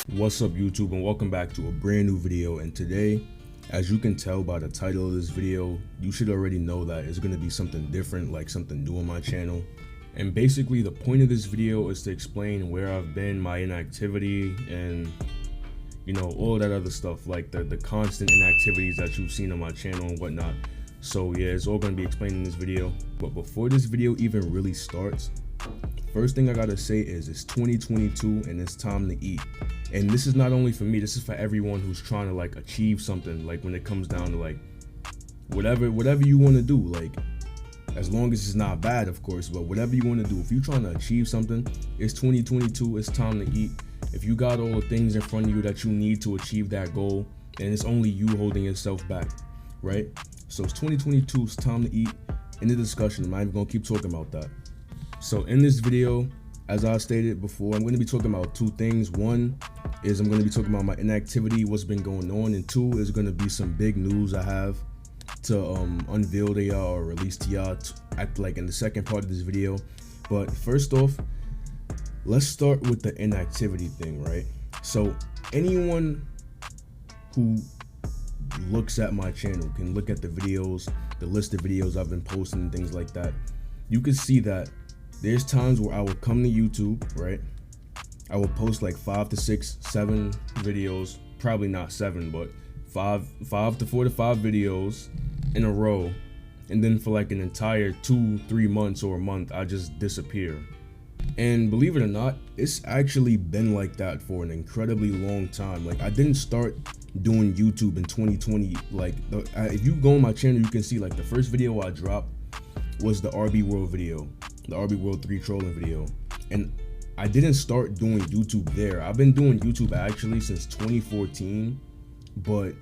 What's up YouTube, and welcome back to a brand new video. And today, as you can tell by the title of this video, you should already know that it's going to be something different, like something new on my channel. And basically the point of this video is to explain where I've been, my inactivity, and all that other stuff, like the constant inactivities that you've seen on my channel and whatnot. So yeah, it's all going to be explained in this video. But before this video even really starts, first thing I gotta say is it's 2022 and it's time to eat. And this is not only for me, this is for everyone who's trying to like achieve something, like when it comes down to like whatever you want to do, like as long as it's not bad, of course, but whatever you want to do. If you're trying to achieve something, it's 2022, it's time to eat. If you got all the things in front of you that you need to achieve that goal, then it's only you holding yourself back, right? So it's 2022, it's time to eat. In the discussion, I'm not even gonna keep talking about that. So in this video, as I stated before, I'm going to be talking about two things. One is I'm going to be talking about my inactivity, what's been going on, and two is going to be some big news I have to unveil to y'all or release to y'all at like in the second part of this video. But first off, let's start with the inactivity thing, right? So anyone who looks at my channel can look at the videos, the list of videos I've been posting and things like that. You can see that there's times where I will come to YouTube, right? I will post like 5 to 6, 7 videos, probably not 7, but 5 to 4 to 5 videos in a row. And then for like an entire 2-3 months or a month, I just disappear. And believe it or not, it's actually been like that for an incredibly long time. Like I didn't start doing YouTube in 2020. Like if you go on my channel, you can see like the first video I dropped was the RB World video, the RB World 3 trolling video. And I didn't start doing YouTube there. I've been doing YouTube actually since 2014, but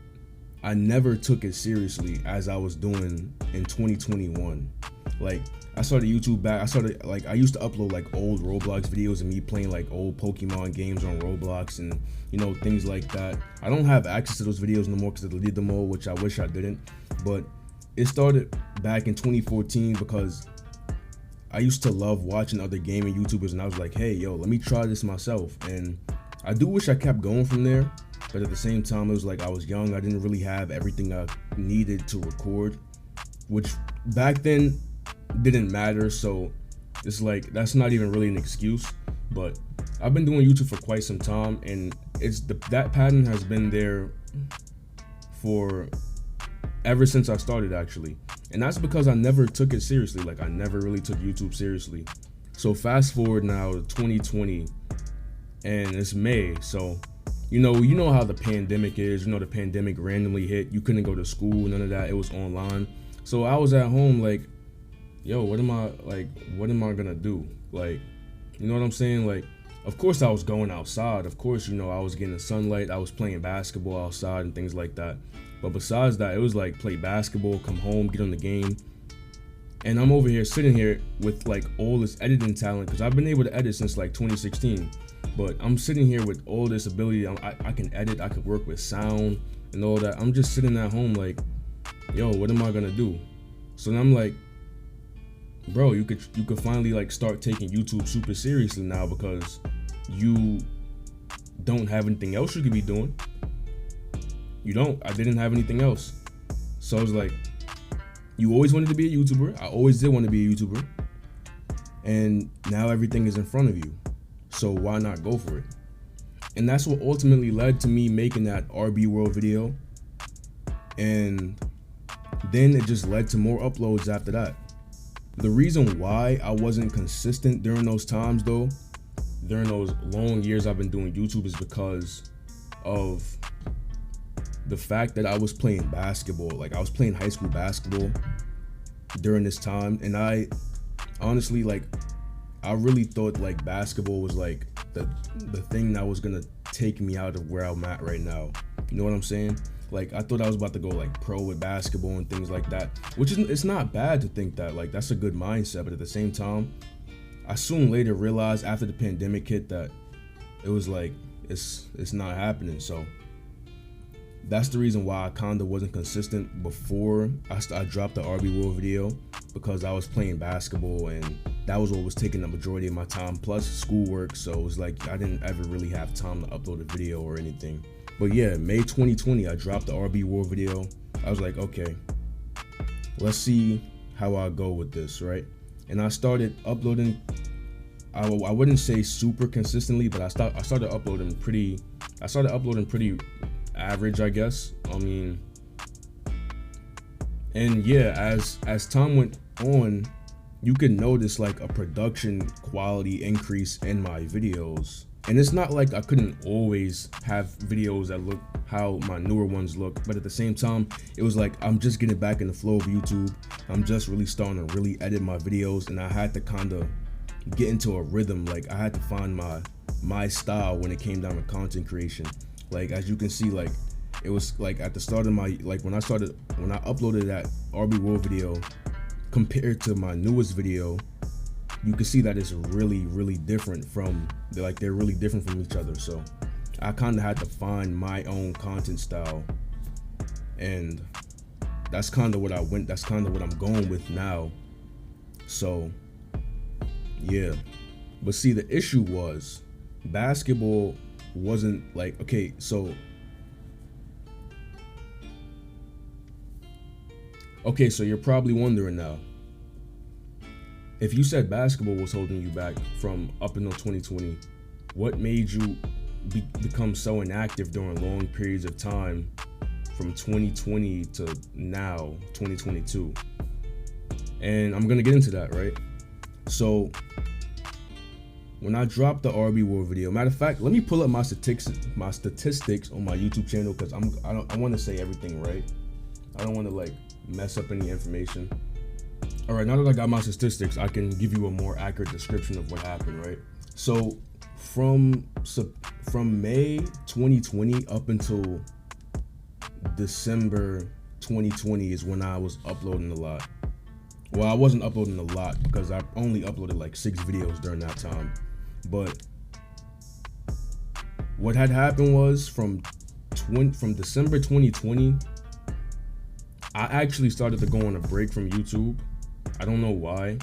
I never took it seriously as I was doing in 2021. Like I started YouTube back, I used to upload like old Roblox videos of me playing like old Pokemon games on Roblox and things like that. I don't have access to those videos no more because I deleted them all, which I wish I didn't. But it started back in 2014 because I used to love watching other gaming YouTubers, and I was like, hey, yo, let me try this myself. And I do wish I kept going from there, but at the same time, it was like I was young. I didn't really have everything I needed to record, which back then didn't matter. So it's like, that's not even really an excuse. But I've been doing YouTube for quite some time, and that pattern has been there for ever since I started actually. And that's because I never took it seriously. Like I never really took YouTube seriously. So fast forward now to 2020 and it's May. So you know how the pandemic is. The pandemic randomly hit. You couldn't go to school, none of that. It was online. So I was at home like, yo, what am I gonna do? Like, you know what I'm saying? Like, of course I was going outside. Of course, I was getting the sunlight. I was playing basketball outside and things like that. But besides that, it was like play basketball, come home, get on the game. And I'm over here sitting here with like all this editing talent, because I've been able to edit since like 2016. But I'm sitting here with all this ability. I can edit, I can work with sound and all that. I'm just sitting at home like, yo, what am I gonna do? So then I'm like, bro, you could finally like start taking YouTube super seriously now, because you don't have anything else you could be doing. You don't. I didn't have anything else. So I was like, you always wanted to be a YouTuber. I always did want to be a YouTuber. And now everything is in front of you. So why not go for it? And that's what ultimately led to me making that RB World video. And then it just led to more uploads after that. The reason why I wasn't consistent during those times though, during those long years I've been doing YouTube, is because of the fact that I was playing basketball. Like I was playing high school basketball during this time, and I honestly, like, I really thought like basketball was like the thing that was gonna take me out of where I'm at right now. You know what I'm saying? Like I thought I was about to go like pro with basketball and things like that, which it's not bad to think that, like that's a good mindset. But at the same time, I soon later realized after the pandemic hit that it was like it's not happening. So that's the reason why I kinda wasn't consistent before I dropped the RB World video, because I was playing basketball and that was what was taking the majority of my time, plus schoolwork. So it was like I didn't ever really have time to upload a video or anything. But yeah, May 2020, I dropped the RB War video. I was like, okay, let's see how I go with this, right? And I started uploading. I wouldn't say super consistently, but I started uploading pretty average, I guess. I mean, and yeah, as time went on, you could notice like a production quality increase in my videos. And it's not like I couldn't always have videos that look how my newer ones look, but at the same time, it was like I'm just getting back in the flow of YouTube. I'm just really starting to really edit my videos, and I had to kind of get into a rhythm. Like I had to find my style when it came down to content creation. Like as you can see, like it was like at the start of my, like when I uploaded that RB World video compared to my newest video, you can see that it's really different from, they're really different from each other. So I kind of had to find my own content style, and that's kind of what I'm going with now. So yeah, but see, the issue was basketball wasn't like, okay, so you're probably wondering now, if you said basketball was holding you back from up until 2020, what made you become so inactive during long periods of time from 2020 to now, 2022? And I'm gonna get into that, right? So when I dropped the RB War video, matter of fact, let me pull up my statistics on my YouTube channel, because I want to say everything right. I don't want to like mess up any information. All right, now that I got my statistics, I can give you a more accurate description of what happened, right? So from May 2020 up until December 2020 is when I was uploading a lot. Well, I wasn't uploading a lot because I only uploaded like 6 videos during that time. But what had happened was from December 2020, I actually started to go on a break from YouTube. I don't know why.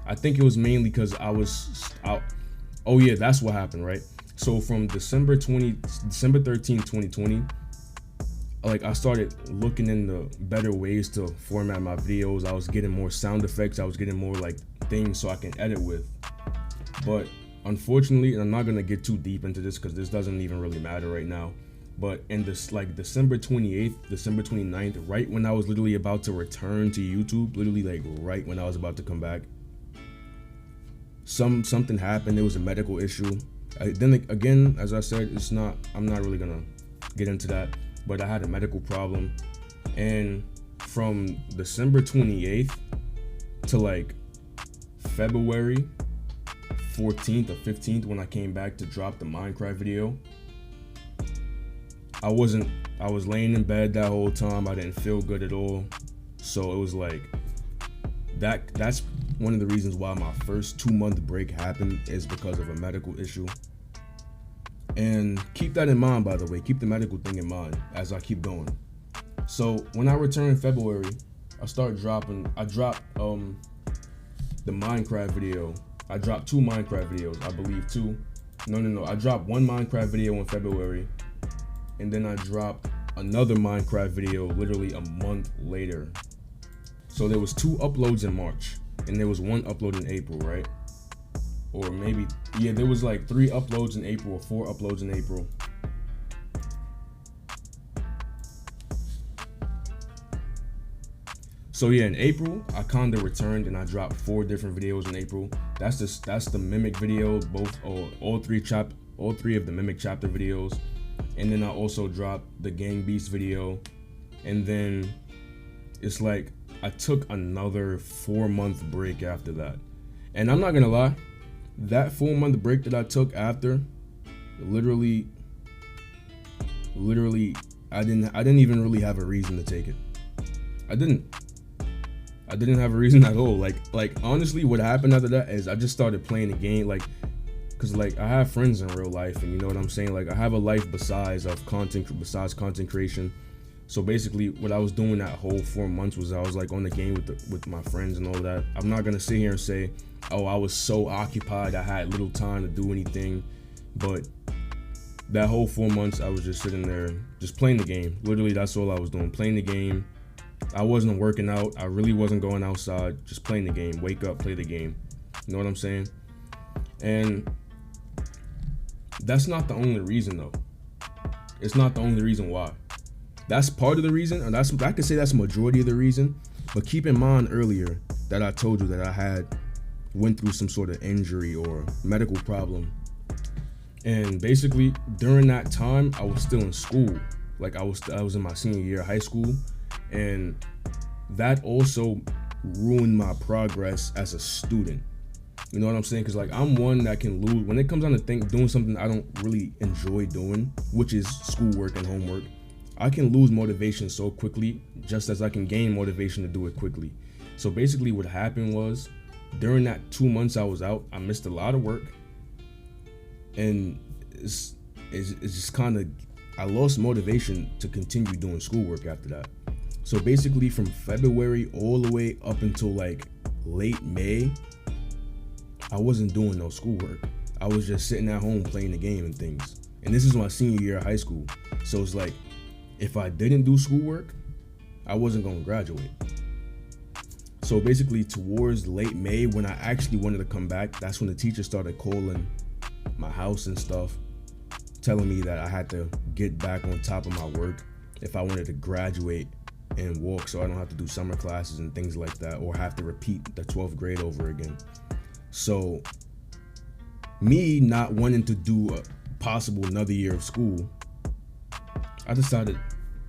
I think it was mainly because I was out. Oh yeah, that's what happened, right? So from December 13, 2020, like I started looking into better ways to format my videos. I was getting more sound effects. I was getting more like things so I can edit with. But unfortunately, and I'm not gonna get too deep into this because this doesn't even really matter right now, but in this like December 28th, December 29th, right when I was literally about to return to YouTube, literally like right when I was about to come back, something happened. There was a medical issue. Then again, as I said, I'm not really gonna get into that, but I had a medical problem. And from December 28th to like February 14th or 15th, when I came back to drop the Minecraft video, I was laying in bed that whole time. I didn't feel good at all. So it was like that's one of the reasons why my first 2-month break happened, is because of a medical issue. And keep that in mind, by the way, keep the medical thing in mind as I keep going. So when I returned in February, I dropped the Minecraft video. I dropped 2 Minecraft videos, I believe 2. No. I dropped 1 Minecraft video in February, and then I dropped another Minecraft video literally a month later. So there was 2 uploads in March, and there was 1 upload in April, right? Or maybe, yeah, there was like 3 uploads in April or 4 uploads in April. So yeah, in April, I kind of returned and I dropped 4 different videos in April. That's the Mimic video, all 3 of the Mimic chapter videos. And then I also dropped the Gang Beast video. And then it's like I took another 4-month break after that. And I'm not gonna lie, that 4-month break that I took after, literally I didn't even really have a reason to take it. I didn't have a reason at all. Like honestly, what happened after that is I just started playing the game, like, cause like I have friends in real life, and you know what I'm saying. Like I have a life besides content creation. So basically what I was doing that whole 4 months was I was like on the game with my friends and all that. I'm not gonna sit here and say, oh, I was so occupied I had little time to do anything, but that whole 4 months I was just sitting there just playing the game. Literally, that's all I was doing, playing the game. I wasn't working out, I really wasn't going outside, just playing the game. Wake up, play the game, you know what I'm saying? And that's not the only reason though. It's not the only reason why. That's part of the reason, and I could say that's a majority of the reason. But keep in mind earlier that I told you that I went through some sort of injury or medical problem. And basically during that time I was still in school. Like I was in my senior year of high school, and that also ruined my progress as a student. You know what I'm saying? Because like I'm one that can lose when it comes down to doing something I don't really enjoy doing, which is schoolwork and homework. I can lose motivation so quickly, just as I can gain motivation to do it quickly. So basically what happened was, during that 2 months I was out, I missed a lot of work, and it's just kind of, I lost motivation to continue doing schoolwork after that. So basically from February all the way up until like late May, I wasn't doing no schoolwork. I was just sitting at home playing the game and things. And this is my senior year of high school. So it's like, if I didn't do schoolwork, I wasn't gonna graduate. So basically towards late May, when I actually wanted to come back, that's when the teacher started calling my house and stuff, telling me that I had to get back on top of my work if I wanted to graduate and walk, so I don't have to do summer classes and things like that, or have to repeat the 12th grade over again. So me not wanting to do a possible another year of school, I decided,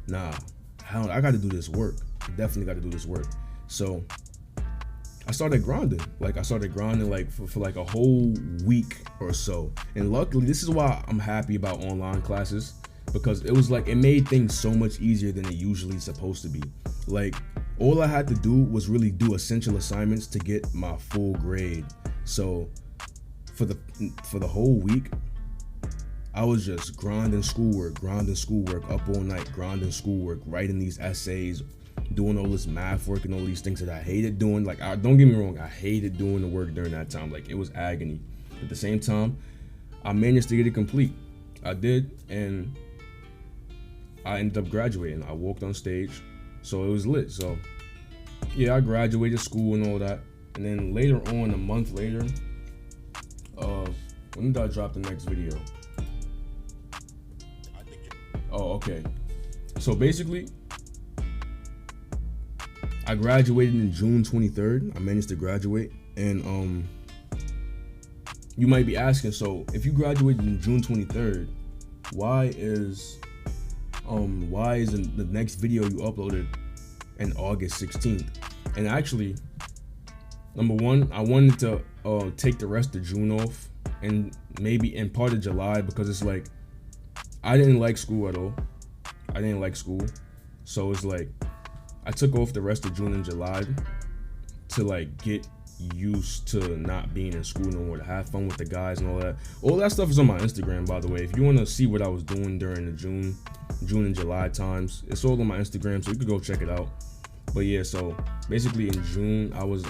nah, I gotta do this work. I definitely gotta do this work. So I started grinding. Like I started grinding like for like a whole week or so. And luckily, this is why I'm happy about online classes, because it was like, it made things so much easier than it usually supposed to be. Like all I had to do was really do essential assignments to get my full grade. So for the whole week, I was just grinding schoolwork, up all night, grinding schoolwork, writing these essays, doing all this math work and all these things that I hated doing. Like, don't get me wrong, I hated doing the work during that time. Like, it was agony. At the same time, I managed to get it complete. I did, and I ended up graduating. I walked on stage, so it was lit. So yeah, I graduated school and all that. And then later on, a month later, when did I drop the next video? Oh, okay. So basically, I graduated in June 23rd. I managed to graduate, and you might be asking, so if you graduated in June 23rd, why is the next video you uploaded in August 16th? And actually, number one, I wanted to take the rest of June off, and maybe in part of July, because it's like, I didn't like school at all. I didn't like school. So it's like, I took off the rest of June and July to like get used to not being in school no more, to have fun with the guys and all that. All that stuff is on my Instagram, by the way. If you want to see what I was doing during the June and July times, it's all on my Instagram, so you could go check it out. But yeah, so basically in June, I was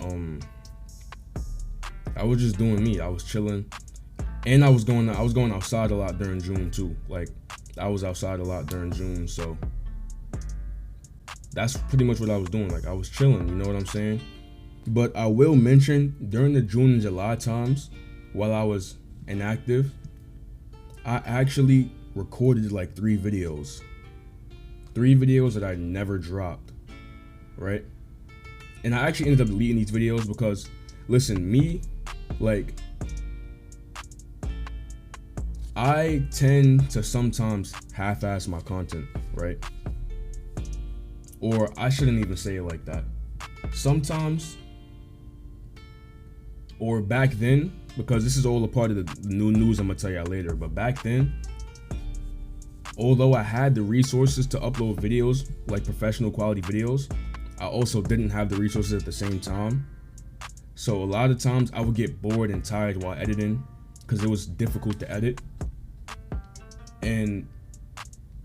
just doing me. I was chilling, and I was going outside a lot during June too. Like, I was outside a lot during June, so that's pretty much what I was doing. Like, I was chilling, you know what I'm saying? But I will mention, during the June and July times, while I was inactive, I actually recorded like 3 videos that I never dropped, right? And I actually ended up deleting these videos because, listen, me, like, I tend to sometimes half-ass my content, right? Or I shouldn't even say it like that. Sometimes, or back then, because this is all a part of the new news I'm gonna tell y'all later, but back then, although I had the resources to upload videos, like professional quality videos, I also didn't have the resources at the same time. So a lot of times I would get bored and tired while editing, because it was difficult to edit. And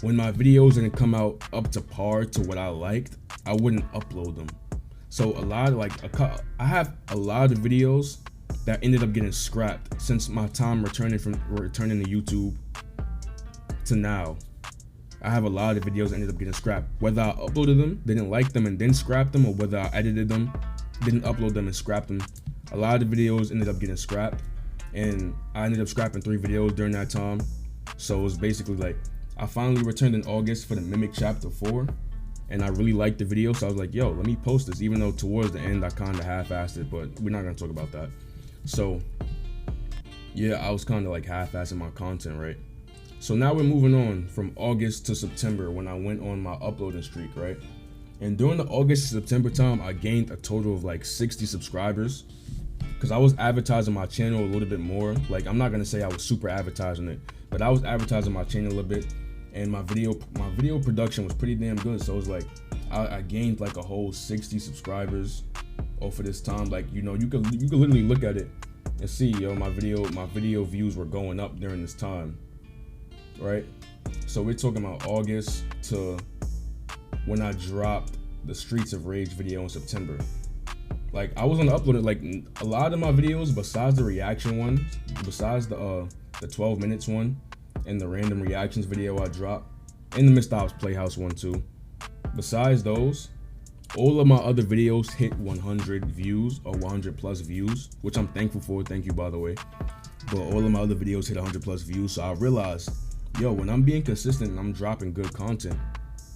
when my videos didn't come out up to par to what I liked, I wouldn't upload them. So a lot of I have a lot of videos that ended up getting scrapped since my time returning to YouTube to now. I have a lot of videos that ended up getting scrapped. Whether I uploaded them, didn't like them and then scrapped them, or whether I edited them, didn't upload them and scrapped them. A lot of videos ended up getting scrapped, and I ended up scrapping 3 videos during that time. So it was basically like, I finally returned in August for the Mimic Chapter 4, and I really liked the video, so I was like, yo, let me post this, even though towards the end I kind of half-assed it, but we're not gonna talk about that. So yeah, I was kind of like half-assing my content, right? So now we're moving on from August to September, when I went on my uploading streak, right? And during the August to September time, I gained a total of like 60 subscribers, because I was advertising my channel a little bit more. Like, I'm not gonna say I was super advertising it, but I was advertising my channel a little bit, and my video production was pretty damn good. So it was like, I gained like a whole 60 subscribers over this time. Like, you know, you could literally look at it and see, yo, my video views were going up during this time, right? So we're talking about August to when I dropped the Streets of Rage video in September. Like, I was gonna upload it, like, a lot of my videos, besides the reaction one, besides the 12 minutes one and the random reactions video I dropped, and the Mr. Ops Playhouse one too. Besides those, all of my other videos hit 100 views or 100 plus views, which I'm thankful for. Thank you, by the way. But all of my other videos hit 100 plus views. So I realized, yo, when I'm being consistent and I'm dropping good content,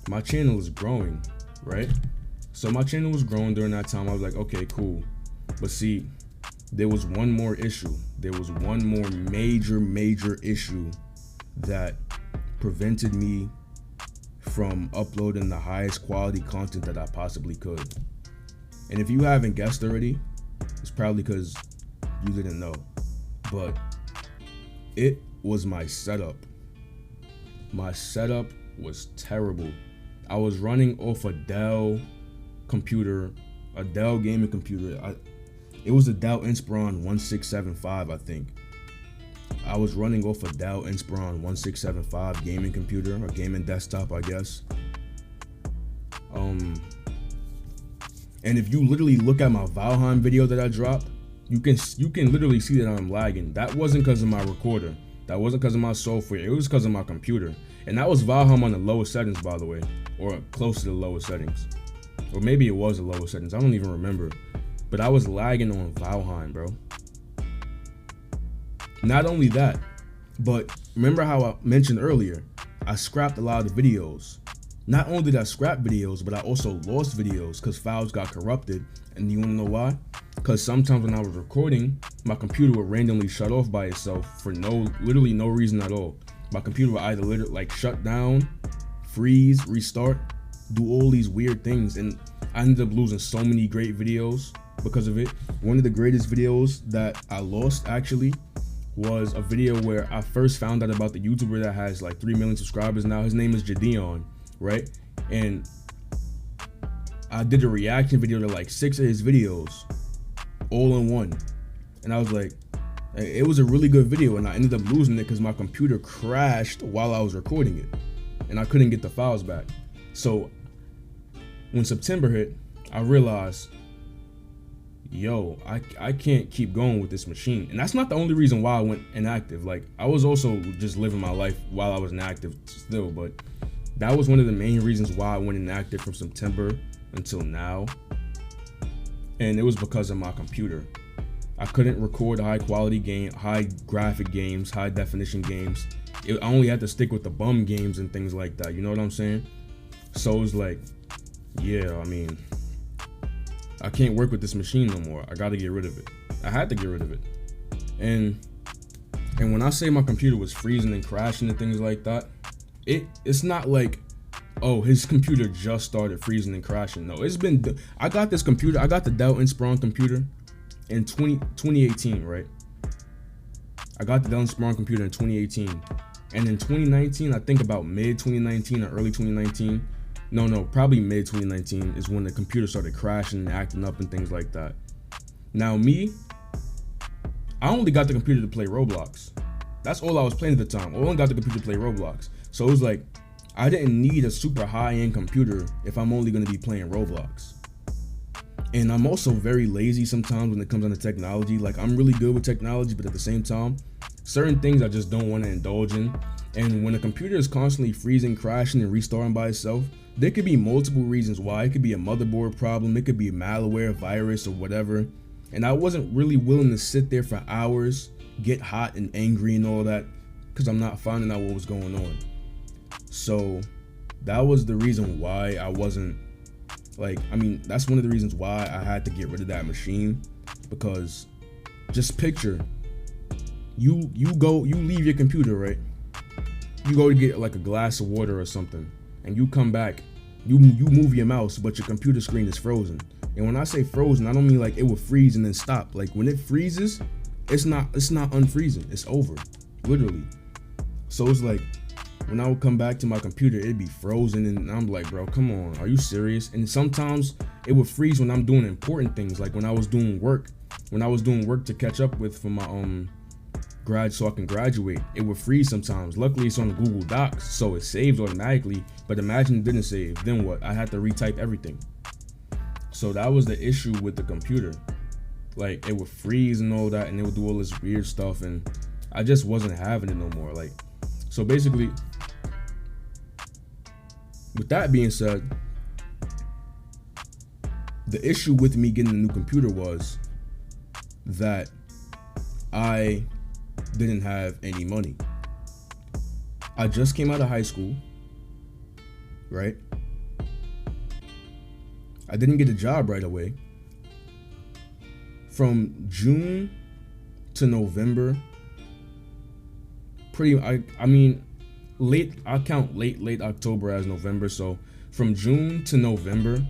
my channel is growing, right? So my channel was growing during that time. I was like, okay, cool. But see, there was one more issue. There was one more major issue that prevented me from uploading the highest quality content that I possibly could. And if you haven't guessed already, it's probably because you didn't know. But it was my setup. My setup was terrible. I was running off a Dell computer, a Dell gaming computer. It was a Dell Inspiron 1675, I think. I was running off a Dell Inspiron 1675 gaming computer, or gaming desktop, I guess. And if you literally look at my Valheim video that I dropped, you can literally see that I'm lagging. That wasn't because of my recorder. That wasn't because of my software. It was because of my computer. And that was Valheim on the lowest settings, by the way, or close to the lowest settings. Or maybe it was the lowest settings. I don't even remember. But I was lagging on Valheim, bro. Not only that, but remember how I mentioned earlier, I scrapped a lot of videos. Not only did I scrap videos, but I also lost videos because files got corrupted. And you wanna know why? Because sometimes when I was recording, my computer would randomly shut off by itself for literally no reason at all. My computer would either like shut down, freeze, restart, do all these weird things, and I ended up losing so many great videos because of it. One of the greatest videos that I lost actually was a video where I first found out about the YouTuber that has like 3 million subscribers now. His name is Jayyy, right? And I did a reaction video to like 6 of his videos all in one. And I was like, it was a really good video, and I ended up losing it because my computer crashed while I was recording it and I couldn't get the files back. So when September hit, I realized, yo, I can't keep going with this machine. And that's not the only reason why I went inactive. Like, I was also just living my life while I was inactive still, but that was one of the main reasons why I went inactive from September until now. And it was because of my computer. I couldn't record high quality game, high graphic games, high definition games. I only had to stick with the bum games and things like that. You know what I'm saying? So it was like, yeah, I mean, I can't work with this machine no more. I gotta get rid of it. I had to get rid of it. And when I say my computer was freezing and crashing and things like that, it's not like, oh, his computer just started freezing and crashing. No, it's been, I got this computer, I got the Dell Inspiron computer in 2018, right? I got the Dell Inspiron computer in 2018. And in 2019, I think about mid 2019 or early 2019, no, probably mid 2019 is when the computer started crashing and acting up and things like that. Now me, I only got the computer to play Roblox. That's all I was playing at the time. I only got the computer to play Roblox. So it was like, I didn't need a super high-end computer if I'm only gonna be playing Roblox. And I'm also very lazy sometimes when it comes down to technology. Like, I'm really good with technology, but at the same time, certain things I just don't want to indulge in. And when a computer is constantly freezing, crashing, and restarting by itself, there could be multiple reasons why. It could be a motherboard problem, it could be a malware, virus, or whatever. And I wasn't really willing to sit there for hours, get hot and angry and all that, because I'm not finding out what was going on. So that was the reason why I wasn't, like, I mean, that's one of the reasons why I had to get rid of that machine. Because just picture, you leave your computer, right? You go to get like a glass of water or something, and you come back, you move your mouse, but your computer screen is frozen. And when I say frozen, I don't mean like it will freeze and then stop. Like, when it freezes, it's not unfreezing, it's over, literally. So it's like, when I would come back to my computer, it'd be frozen, and I'm like, bro, come on, are you serious? And sometimes it would freeze when I'm doing important things, like when I was doing work to catch up with for my so I can graduate. It would freeze sometimes. Luckily, it's on Google Docs, so it saves automatically. But imagine it didn't save, then what? I had to retype everything. So that was the issue with the computer. Like, it would freeze and all that, and it would do all this weird stuff, and I just wasn't having it no more. Like, so basically, with that being said, the issue with me getting a new computer was that I didn't have any money. I just came out of high school, right? I didn't get a job right away. From June to November, I mean, I count late October as November. So from June to November,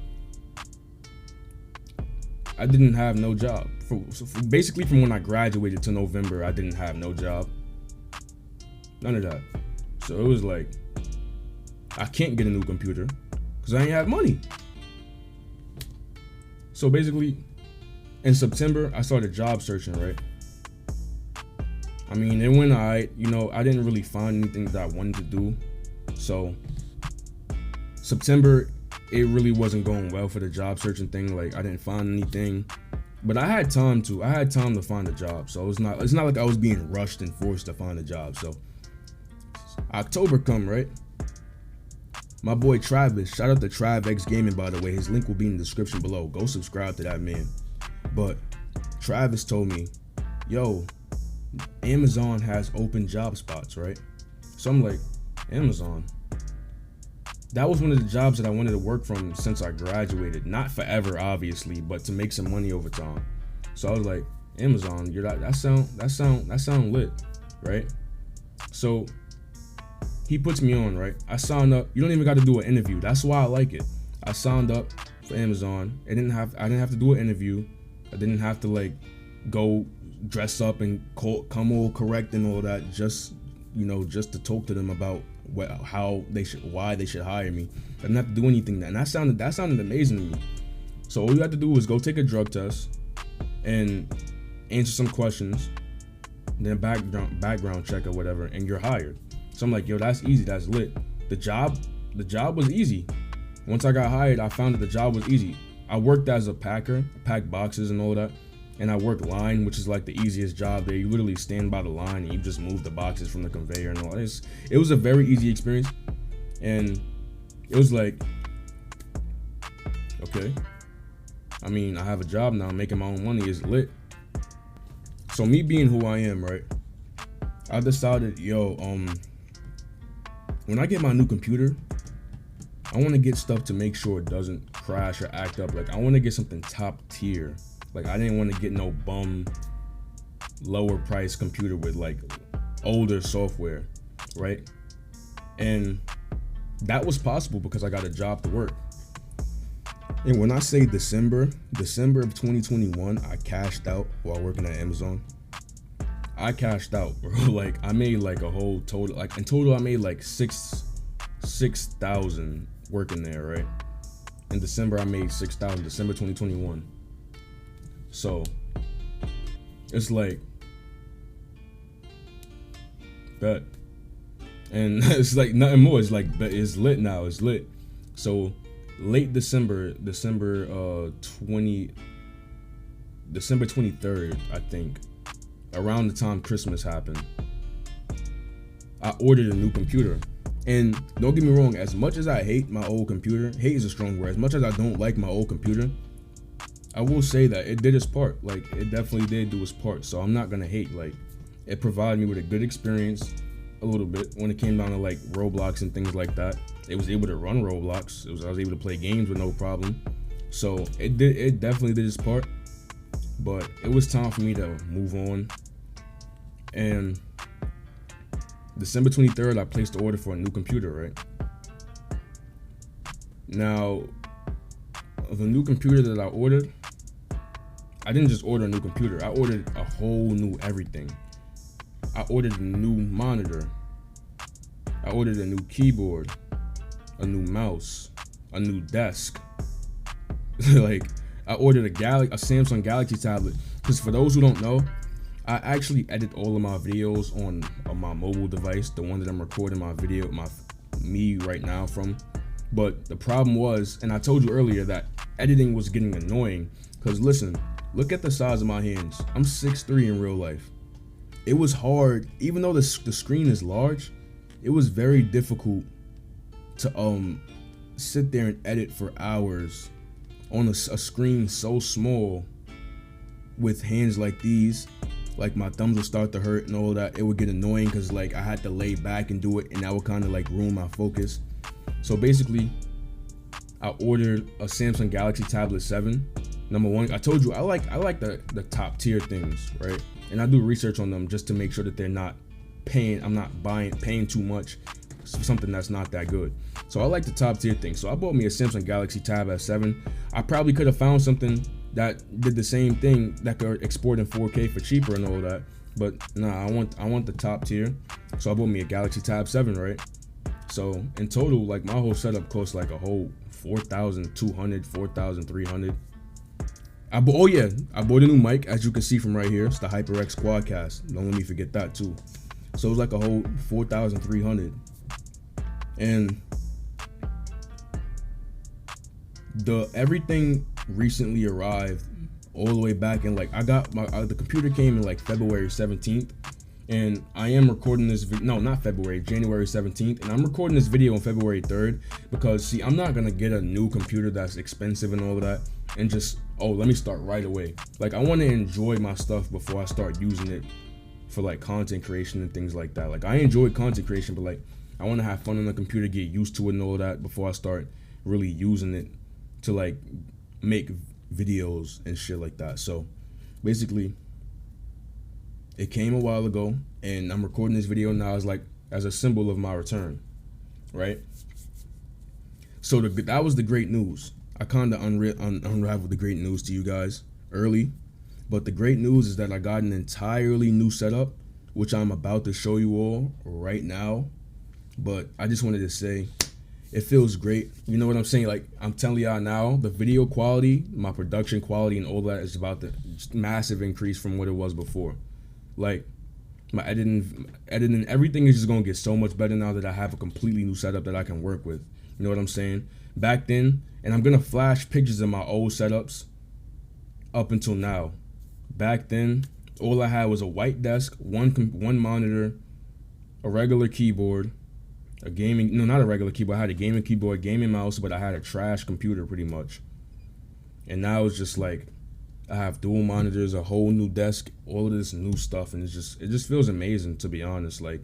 I didn't have no job. Basically, from when I graduated to November, I didn't have no job. None of that. So it was like, I can't get a new computer because I ain't have money. So basically, in September, I started job searching, right? I mean, it went alright. I didn't really find anything that I wanted to do. So September, it really wasn't going well for the job searching thing. Like, I didn't find anything, but I had time to find a job. So it's not like I was being rushed and forced to find a job. So October come, right? My boy Travis, shout out to TravxGaming, by the way. His link will be in the description below. Go subscribe to that man. But Travis told me, yo, Amazon has open job spots, right? So I'm like, Amazon? That was one of the jobs that I wanted to work from since I graduated. Not forever, obviously, but to make some money over time. So I was like, Amazon, that sound lit, right? So he puts me on, right? I signed up. You don't even got to do an interview. That's why I like it. I signed up for Amazon. I didn't have to do an interview. I didn't have to like go dress up and come all correct and all that. Just to talk to them about why they should hire me. I didn't have to do anything. And that sounded amazing to me. So all you have to do was go take a drug test and answer some questions, then background check or whatever, and you're hired. So I'm like, yo, that's easy, that's lit. The job was easy. Once I got hired, I found that the job was easy. I worked as a packer, packed boxes and all that. And I worked line, which is like the easiest job there. You literally stand by the line and you just move the boxes from the conveyor and all this. It was a very easy experience. And it was like, okay, I mean, I have a job now, making my own money is lit. So me being who I am, right? I decided, yo, when I get my new computer, I want to get stuff to make sure it doesn't crash or act up. Like, I want to get something top tier. Like, I didn't want to get no bum, lower price computer with like older software, right? And that was possible because I got a job to work. And when I say December of 2021, I cashed out while working at Amazon. I cashed out, bro. Like, I made like a whole total, like in total, I made like 6,000 working there, right? In December, I made 6,000, December 2021. So it's like, bet. and it's like nothing more. It's like, but it's lit now. It's lit. So late December 23rd, I think, around the time Christmas happened, I ordered a new computer. And don't get me wrong, as much as I hate my old computer, hate is a strong word, as much as I don't like my old computer, I will say that it did its part. Like, it definitely did do its part. So I'm not gonna hate. Like, it provided me with a good experience a little bit when it came down to like Roblox and things like that. It was able to run Roblox. I was able to play games with no problem. So it definitely did its part. But it was time for me to move on. And December 23rd, I placed the order for a new computer, right? Now, the new computer that I ordered, I didn't just order a new computer. I ordered a whole new everything. I ordered a new monitor. I ordered a new keyboard, a new mouse, a new desk. Like, I ordered a Samsung Galaxy tablet. Because for those who don't know, I actually edit all of my videos on my mobile device, the one that I'm recording me right now from. But the problem was, and I told you earlier that editing was getting annoying. Because listen, look at the size of my hands. I'm 6'3" in real life. It was hard, even though the screen is large, it was very difficult to sit there and edit for hours on a screen so small with hands like these. Like, my thumbs would start to hurt and all that. It would get annoying because like I had to lay back and do it, and that would kind of like ruin my focus. So basically, I ordered a Samsung Galaxy Tablet 7. Number one, I told you I like the top tier things, right? And I do research on them just to make sure that I'm not paying too much for something that's not that good. So I like the top tier things. So I bought me a Samsung Galaxy Tab S7. I probably could have found something that did the same thing that could export in 4K for cheaper and all that, but nah, I want the top tier. So I bought me a Galaxy Tab 7, right? So in total, like, my whole setup cost like a whole $4,200, $4,300. I bought a new mic, as you can see from right here. It's the HyperX Quadcast. Don't let me forget that too. So it was like a whole $4,300, and everything recently arrived all the way back in, like, I got the computer came in like February 17th, and I am recording this January 17th, and I'm recording this video on February 3rd because, see, I'm not gonna get a new computer that's expensive and all of that and just, let me start right away. Like, I want to enjoy my stuff before I start using it for like content creation and things like that. Like, I enjoy content creation, but like, I want to have fun on the computer, get used to it and all of that before I start really using it to like make videos and shit like that. So basically, it came a while ago, and I'm recording this video now as a symbol of my return, right? So that was the great news. I kind of unraveled the great news to you guys early, but the great news is that I got an entirely new setup, which I'm about to show you all right now. But I just wanted to say, it feels great. You know what I'm saying? Like, I'm telling y'all now, the video quality, my production quality, and all that is about to massive increase from what it was before. Like, my editing, everything is just gonna get so much better now that I have a completely new setup that I can work with. You know what I'm saying? Back then, and I'm gonna flash pictures of my old setups up until now. Back then, all I had was a white desk, one monitor, a regular keyboard, not a regular keyboard. I had a gaming keyboard, gaming mouse, but I had a trash computer pretty much. And now it's just like, I have dual monitors, a whole new desk, all of this new stuff, and it just feels amazing, to be honest. Like,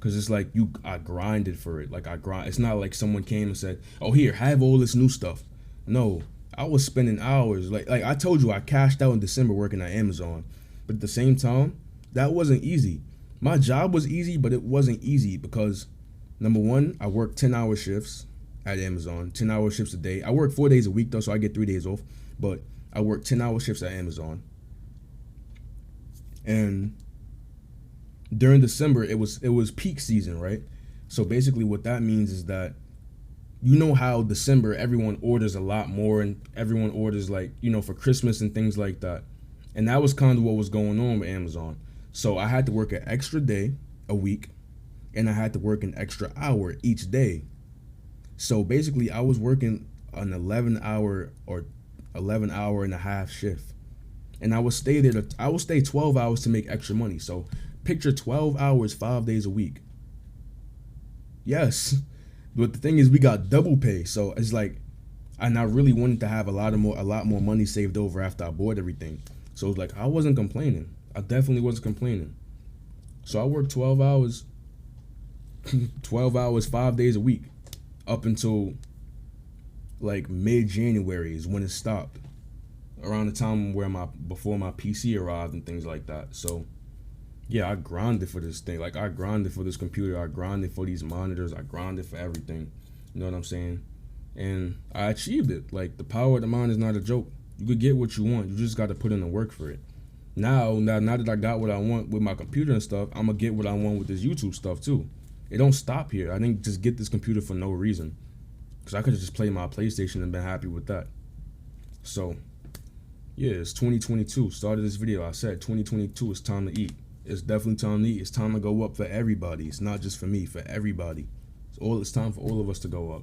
cause it's like I grinded for it. Like, it's not like someone came and said, "Oh, here, have all this new stuff." No, I was spending hours. Like I told you, I cashed out in December working at Amazon, but at the same time, that wasn't easy. My job was easy, but it wasn't easy because, number one, I worked 10-hour shifts at Amazon, 10-hour shifts a day. I work 4 days a week though, so I get 3 days off, but I worked 10-hour shifts at Amazon. And during December, it was peak season, right? So basically what that means is that, you know how December, everyone orders a lot more, and everyone orders, like, you know, for Christmas and things like that. And that was kind of what was going on with Amazon. So I had to work an extra day a week and I had to work an extra hour each day. So basically I was working an 11 hour and a half shift. And I would stay 12 hours to make extra money. So picture 12 hours 5 days a week. Yes. But the thing is, we got double pay. So it's like, and I really wanted to have a lot more money saved over after I bought everything. So it's like, I wasn't complaining. I definitely wasn't complaining. So I worked 12 hours 5 days a week up until like mid-January is when it stopped, around the time where before my PC arrived and things like that. So yeah, I grinded for this thing. Like, I grinded for this computer, I grinded for these monitors, I grinded for everything. You know what I'm saying? And I achieved it. Like, the power of the mind is not a joke. You could get what you want. You just got to put in the work for it. Now that I got what I want with my computer and stuff, I'm gonna get what I want with this YouTube stuff too. It don't stop here. I didn't just get this computer for no reason, because I could have just played my PlayStation and been happy with that. So yeah, it's 2022. Started this video, I said 2022, it's time to eat. It's definitely time to eat. It's time to go up for everybody. It's not just for me, for everybody. It's time for all of us to go up.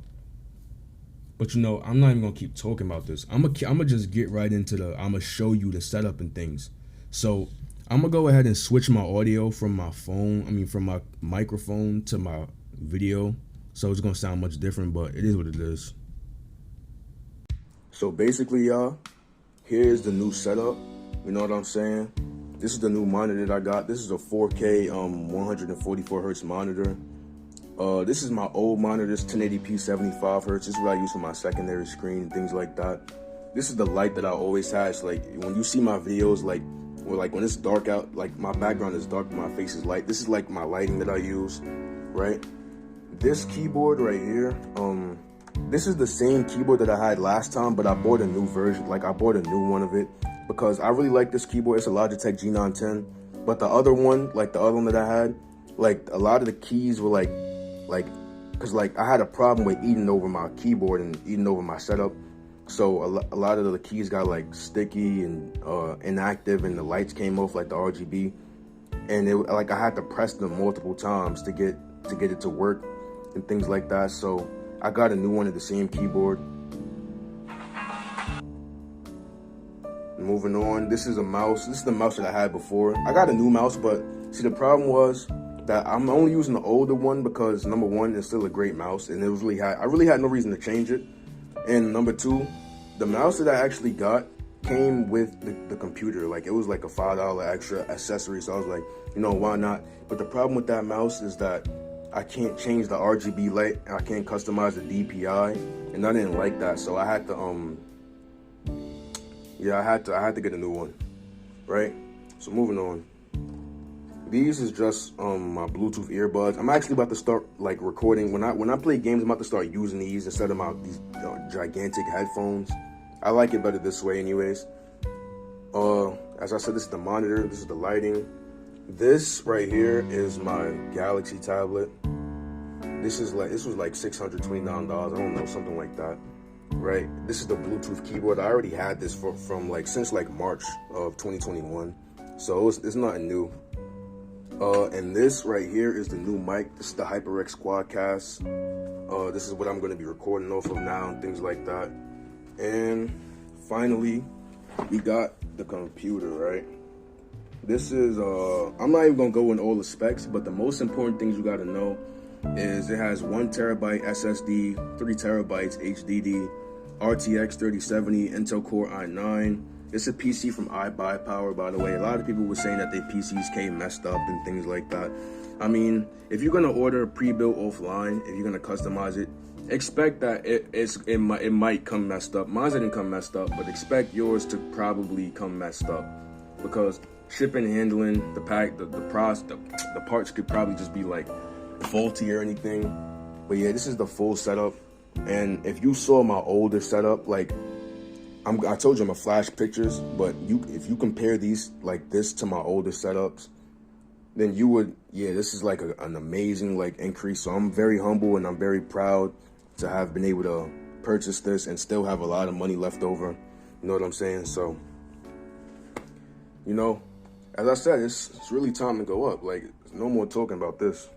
But you know, I'm not even gonna keep talking about this. I'm gonna just get right into I'm gonna show you the setup and things. So I'm gonna go ahead and switch my audio from my phone, from my microphone to my video. So it's gonna sound much different, but it is what it is. So basically, y'all, here's the new setup. You know what I'm saying? This is the new monitor that I got. This is a 4K 144 hertz monitor. This is my old monitor, this 1080p 75 hertz. This is what I use for my secondary screen and things like that. This is the light that I always had. It's like when you see my videos, like when it's dark out, like my background is dark, but my face is light. This is like my lighting that I use, right? This keyboard right here, this is the same keyboard that I had last time, but I bought a new version. Like, I bought a new one of it because I really like this keyboard. It's a Logitech G910, but the other one, like the other one that I had, like a lot of the keys were because I had a problem with eating over my keyboard and eating over my setup. So a lot of the keys got like sticky and inactive, and the lights came off, like the RGB, and I had to press them multiple times to get it to work and things like that. So I got a new one of the same keyboard. Moving on, this is a mouse. This is the mouse that I had before. I got a new mouse, but see, the problem was that I'm only using the older one because, number one, it's still a great mouse, and I really had no reason to change it. And number two, the mouse that I actually got came with the computer. Like, it was like a $5 extra accessory, so I was like, you know, why not? But the problem with that mouse is that I can't change the RGB light, and I can't customize the DPI, and I didn't like that, so I had to I had to get a new one, right? So moving on. These is just my Bluetooth earbuds. I'm actually about to start like recording. When I play games, I'm about to start using these instead of these gigantic headphones. I like it better this way anyways. As I said, this is the monitor, this is the lighting. This right here is my Galaxy tablet. This was like $629, I don't know, something like that. Right, this is the Bluetooth keyboard. I already had this since March of 2021, so it's nothing new. And this right here is the new mic. This is the HyperX Quadcast. This is what I'm going to be recording off of now and things like that. And finally, we got the computer, right? This is I'm not even going to go in all the specs, but the most important things you got to know is it has 1 terabyte SSD, 3 terabytes HDD, RTX 3070, Intel Core i9. It's a PC from iBuyPower, by the way. A lot of people were saying that their PCs came messed up and things like that. I mean, if you're gonna order pre-built offline, if you're gonna customize it, expect that it might come messed up. Mine didn't come messed up, but expect yours to probably come messed up, because shipping and handling, the parts could probably just be like faulty or anything. But yeah, this is the full setup. And if you saw my older setup, like I told you I'm a flash pictures, but if you compare these like this to my older setups, then you would, yeah, this is like an amazing like increase. So I'm very humble and I'm very proud to have been able to purchase this and still have a lot of money left over. You know what I'm saying? So, you know, as I said, it's really time to go up. Like, no more talking about this.